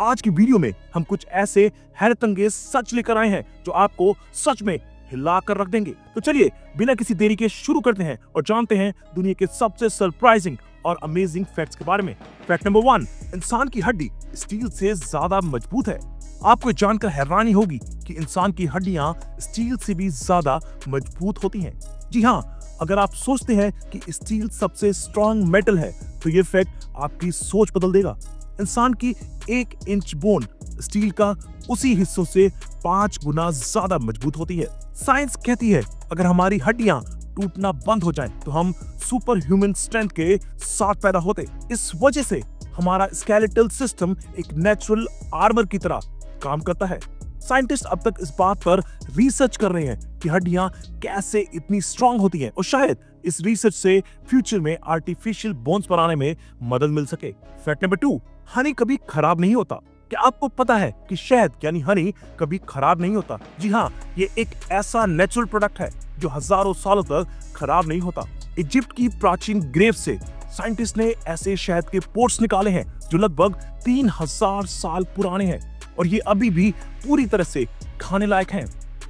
आज की वीडियो में हम कुछ ऐसे हैरतअंगेज सच लेकर आए हैं जो आपको सच में हिला कर रख देंगे। तो चलिए बिना किसी देरी के शुरू करते हैं और जानते हैं दुनिया के सबसे सरप्राइजिंग और अमेजिंग फैक्ट्स के बारे में। फैक्ट नंबर 1, इंसान की हड्डी स्टील से ज्यादा मजबूत है। आपको जानकर हैरानी होगी कि इंसान की हड्डियां स्टील से भी ज्यादा मजबूत होती हैं। जी हाँ, अगर आप सोचते हैं कि स्टील सबसे स्ट्रॉन्ग मेटल है तो ये फैक्ट आपकी सोच बदल देगा। इंसान की 1 इंच बोन स्टील का उसी हिस्सों से 5 गुना ज्यादा मजबूत होती है। साइंस कहती है अगर हमारी हड्डियां टूटना बंद हो जाएं तो हम सुपर ह्यूमन स्ट्रेंथ के साथ पैदा होते। इस वजह से हमारा स्केलेटल सिस्टम एक नेचुरल आर्मर की तरह काम करता है। साइंटिस्ट अब तक इस बात पर रिसर्च कर रहे हैं कि हड्डियां कैसे इतनी स्ट्रांग होती हैं और शायद इस रिसर्च से फ्यूचर में आर्टिफिशियल बोन्स बनाने में मदद मिल सके। फैक्ट नंबर 2, हनी कभी खराब नहीं होता। क्या आपको पता है कि शहद यानी हनी कभी खराब नहीं होता? जी हाँ, ये एक ऐसा नेचुरल प्रोडक्ट है जो हजारों सालों तक खराब नहीं होता। इजिप्ट की प्राचीन ग्रेव से साइंटिस्ट ने ऐसे शहद के पोर्स निकाले हैं जो लगभग 3000 साल पुराने हैं और ये अभी भी पूरी तरह से खाने लायक हैं।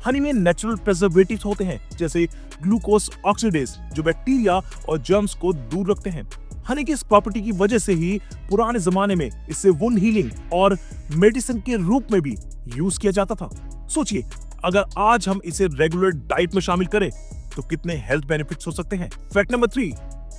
हनी में नेचुरल प्रिजर्वेटिव्स होते हैं जैसे ग्लूकोज ऑक्सीडेज जो बैक्टीरिया और जर्म्स को दूर रखते हैं। हनी की इस प्रॉपर्टी की वजह से ही पुराने जमाने में इसे वुंड हीलिंग और मेडिसिन के रूप में भी यूज किया जाता था। सोचिए अगर आज हम इसे रेगुलर डाइट में शामिल करें तो कितने हेल्थ बेनिफिट्स हो सकते हैं। फैक्ट नंबर 3,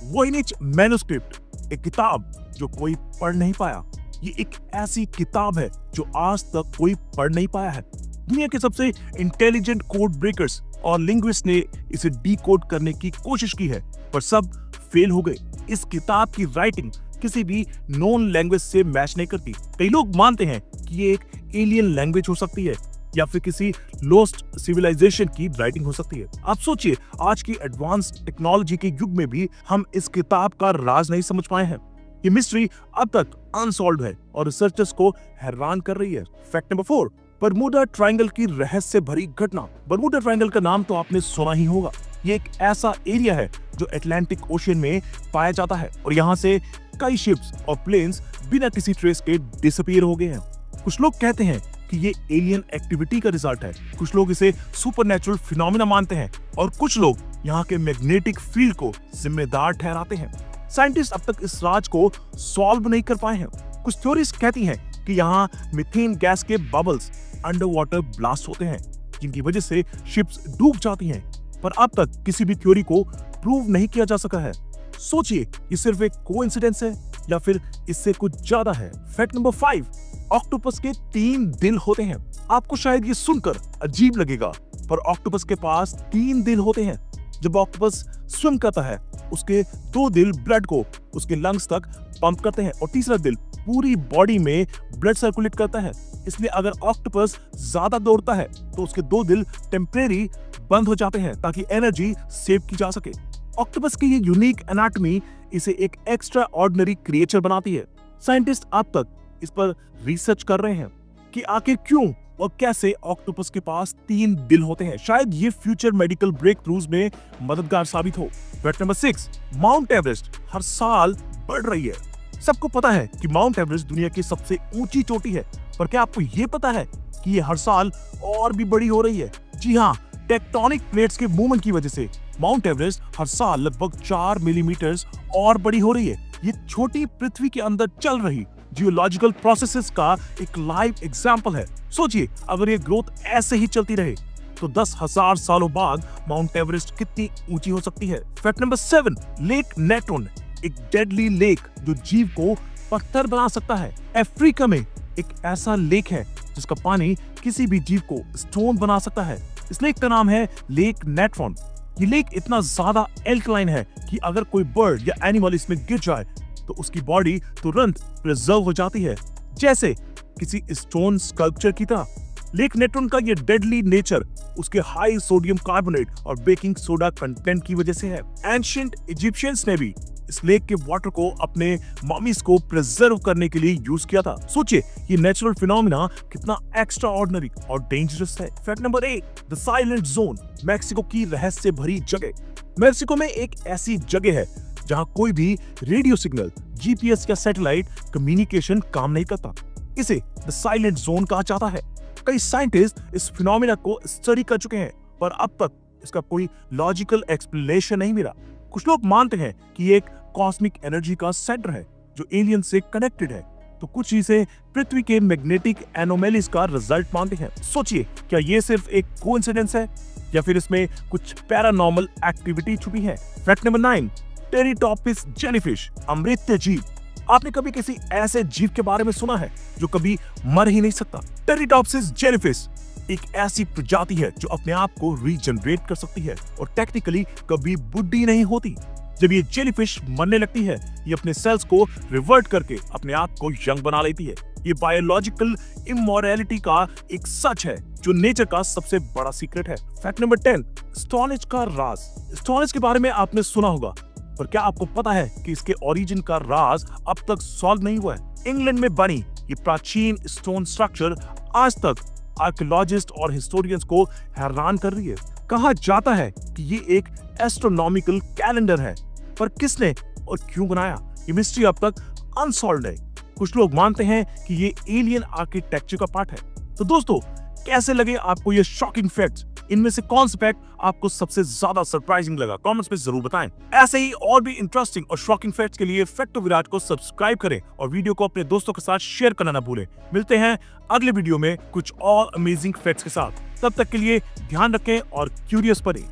वोइनिच मैन्युस्क्रिप्ट, एक किताब जो कोई पढ़ नहीं पाया। ये एक ऐसी किताब है जो आज तक कोई पढ़ नहीं पाया है। दुनिया के सबसे इंटेलिजेंट कोड ब्रेकर्स और लिंग्विस्ट ने इसे डीकोड करने की कोशिश की है पर सब फेल हो गए। इस किताब की राइटिंग किसी भी नॉन लैंग्वेज से मैच नहीं करती। कई लोग मानते हैं कि ये एक एलियन लैंग्वेज हो सकती है या फिर किसी लॉस्ट सिविलाइजेशन की राइटिंग हो सकती है। आप सोचिए आज की एडवांस टेक्नोलॉजी के युग में भी हम इस किताब का राज नहीं समझ पाए हैं। ये मिस्ट्री अब तक अनसॉल्व्ड है और रिसर्चर्स को हैरान कर रही है। फैक्ट नंबर 4, बरमूडा ट्रायंगल की रहस्य भरी घटना। बरमूडा ट्रायंगल का नाम तो आपने सुना ही होगा। ये एक ऐसा एरिया है जो अटलांटिक ओशियन में पाया जाता है और यहाँ से कई शिप्स और प्लेन्स बिना किसी ट्रेस के डिसअपीयर हो गए हैं। कुछ लोग कहते हैं कि ये एलियन एक्टिविटी का रिजल्ट है, कुछ लोग इसे सुपरनैचुरल फिनोमेना मानते हैं और कुछ लोग यहाँ के मैग्नेटिक फील्ड को जिम्मेदार ठहराते हैं। साइंटिस्ट अब तक इस राज को सॉल्व नहीं कर पाए हैं। कुछ थ्योरीज कहती हैं कि यहाँ मीथेन गैस के बबल्स अंडर वाटर ब्लास्ट होते हैं जिनकी वजह से शिप्स डूब जाती हैं, पर अब तक किसी भी थ्योरी को प्रूव नहीं किया जा सका है। सोचिए ये सिर्फ एक कोइंसिडेंस है या फिर इससे कुछ ज्यादा है। फैक्ट नंबर 5, ऑक्टोपस के 3 दिल होते हैं। आपको शायद ये सुनकर अजीब लगेगा पर ऑक्टोपस के पास 3 दिल होते हैं। जब ऑक्टोपस स्विम करता है उसके 2 दिल ब्लड को उसके लंग्स तक पंप करते हैं और तीसरा दिल पूरी बॉडी में ब्लड सर्कुलेट करता है। इसलिए अगर ऑक्टोपस ज्यादा दौड़ता है तो उसके 2 दिल टेम्परेरी बंद हो जाते हैं ताकि एनर्जी सेव की जा सके। ऑक्टोपस की ये यूनिक एनाटॉमी इसे एक एक्स्ट्रा ऑर्डिनरी क्रिएचर बनाती है। साइंटिस्ट अब तक इस पर रिसर्च कर रहे हैं कि आखिर क्यों और कैसे ऑक्टोपस के पास 3 दिल होते हैं। शायद ये फ्यूचर मेडिकल ब्रेक थ्रूज में मददगार साबित हो। फैक्ट नंबर 6, माउंट एवरेस्ट हर साल बढ़ रही है। सबको पता है कि माउंट एवरेस्ट दुनिया की सबसे ऊंची चोटी है, पर क्या आपको ये पता है कि ये हर साल और भी बड़ी हो रही है? जी हाँ, टेक्टोनिक प्लेट्स के मूवमेंट की वजह से माउंट एवरेस्ट हर साल लगभग 4 मिलीमीटर और बड़ी हो रही है। ये छोटी पृथ्वी के अंदर चल रही जियोलॉजिकल प्रोसेसेस का एक लाइव एग्जाम्पल है। सोचिए अगर ये ग्रोथ ऐसे ही चलती रहे तो 10,000 सालों बाद माउंट एवरेस्ट कितनी ऊंची हो सकती है। फैक्ट नंबर 7, लेक नेट्रोन, एक डेडली लेक जो जीव को पत्थर बना सकता है। अफ्रीका में एक ऐसा लेक है जिसका पानी किसी भी जीव को स्टोन बना सकता है। इस लेक का नाम है लेक नेट्रोन। ये लेक इतना ज्यादा एल्कलाइन है कि अगर कोई बर्ड या एनिमल इसमें गिर जाए तो उसकी बॉडी तुरंत प्रिजर्व हो जाती है जैसे किसी स्टोन स्कल्पचर की तरह। लेक नेट्रोन का ये डेडली नेचर उसके हाई सोडियम कार्बोनेट और बेकिंग सोडा कंटेंट की वजह से है। एंशिएंट इजिप्शियंस ने भी इस लेक के वाटर को अपने ममीज को प्रिजर्व करने के लिए यूज किया था। सोचिए ये नेचुरल फिनोमेना कितना एक्स्ट्रा ऑर्डिनरी और डेंजरस है। Fact number 8, the silent zone, Mexico की रहस्य भरी जगह। मैक्सिको में एक ऐसी जगह है जहां कोई भी रेडियो सिग्नल, जीपीएस या सैटेलाइट कम्युनिकेशन काम नहीं करता। इसे द साइलेंट जोन कहा जाता है। कई साइंटिस्ट इस फिनोमेना को स्टडी कर चुके हैं, पर अब तक इसका कोई लॉजिकल एक्सप्लेनेशन नहीं मिला। कुछ लोग मानते हैं कि ये एक कॉस्मिक एनर्जी का सेंटर है जो एलियन से कनेक्टेड है, तो कुछ इसे पृथ्वी के मैग्नेटिक एनोमैलीज का रिजल्ट मानते हैं। सोचिए, क्या ये सिर्फ एक कोइंसिडेंस है या फिर इसमें कुछ पैरानॉर्मल एक्टिविटी छुपी है? फैक्ट नंबर 9, टेरिटॉपिस जेलीफिश, अमृत जीव। आपने कभी किसी ऐसे जीव के बारे में सुना है जो कभी मर ही नहीं सकता? टेरिटॉपिस जेलीफिश एक ऐसी प्रजाति है जो अपने आप को रीजनरेट कर सकती है और टेक्निकली कभी बुढ़ी नहीं होती। जब ये जेलीफिश मरने लगती है, ये अपने सेल्स को रिवर्ट करके अपने आप को यंग बना लेती है। ये बायोलॉजिकल इमोरैलिटी का एक सच है जो नेचर का सबसे बड़ा सीक्रेट है। फैक्ट नंबर 10, स्टोनेज का राज। स्टोनेज के बारे में आपने सुना होगा, पर क्या आपको पता है कि इसके ओरिजिन का राज अब तक सॉल्व नहीं हुआ है? इंग्लैंड में बनी ये प्राचीन स्टोन स्ट्रक्चर आज तक आर्कियोलॉजिस्ट और हिस्टोरियंस को हैरान कर रही है। कहा जाता है कि ये एक एस्ट्रोनॉमिकल कैलेंडर है, पर किसने और क्यों बनाया, ये मिस्ट्री अब तक अनसॉल्व्ड है। कुछ लोग मानते हैं कि ये एलियन आर्किटेक्चर का पार्ट है। तो दोस्तों, कैसे लगे आपको ये शॉकिंग फैक्ट्स? इनमें से कौन सा फैक्ट आपको सबसे ज्यादा सरप्राइजिंग लगा? कमेंट्स में जरूर बताएं। ऐसे ही और भी इंटरेस्टिंग और शॉकिंग फैक्ट्स के लिए फैक्ट ऑफ विराट को सब्सक्राइब करें और वीडियो को अपने दोस्तों के साथ शेयर करना ना भूलें। मिलते हैं अगले वीडियो में कुछ और अमेजिंग फैक्ट्स के साथ। तब तक के लिए ध्यान रखें और क्यूरियस बनें।